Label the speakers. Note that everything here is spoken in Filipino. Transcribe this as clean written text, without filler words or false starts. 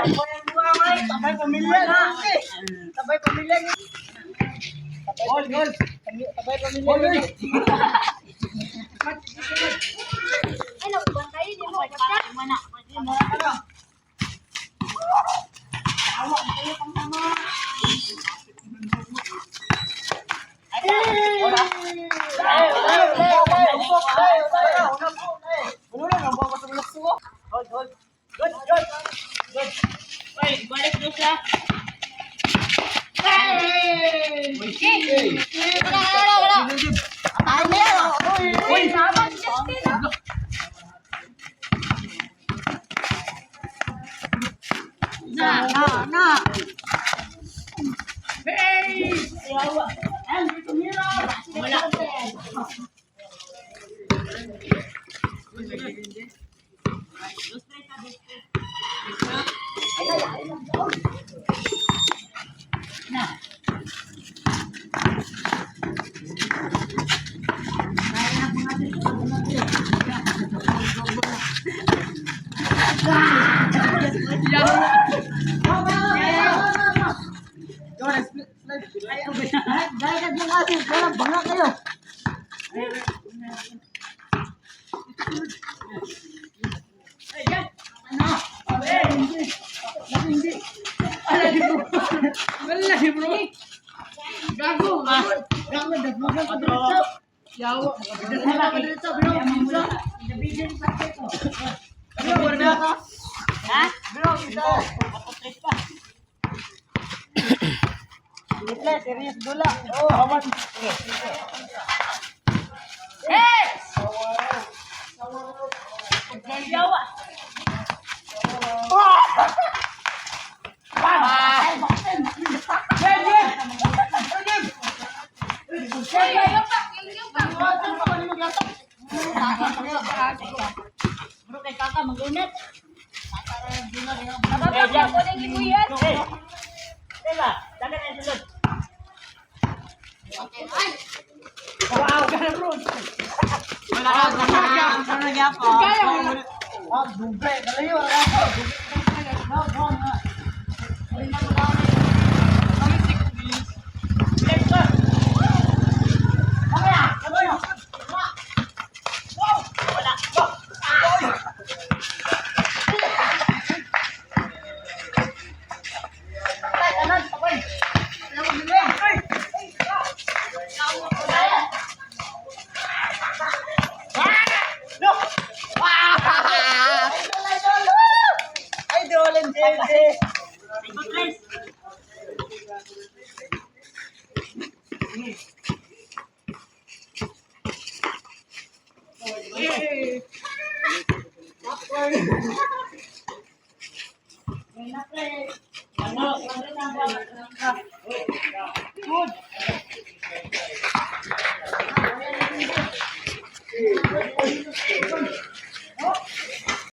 Speaker 1: Sabay pamilya na. Sabay pamilya ni. Gol, gol. Sabay pamilya ni.
Speaker 2: Ano, bantay di mo kapta. Mana. Awak kayo pang sama. Balik dulu lah. Nah.
Speaker 1: Bangga kayo. Serius bola. Oh, aman.
Speaker 2: Jawa. Bro, kay kakak magunit. Kakak mo nang gibuyan. Diba? Dagan na sulod.
Speaker 1: Wow, ganun bro. Wala ako. Ah, dugay. Dalayo. Good.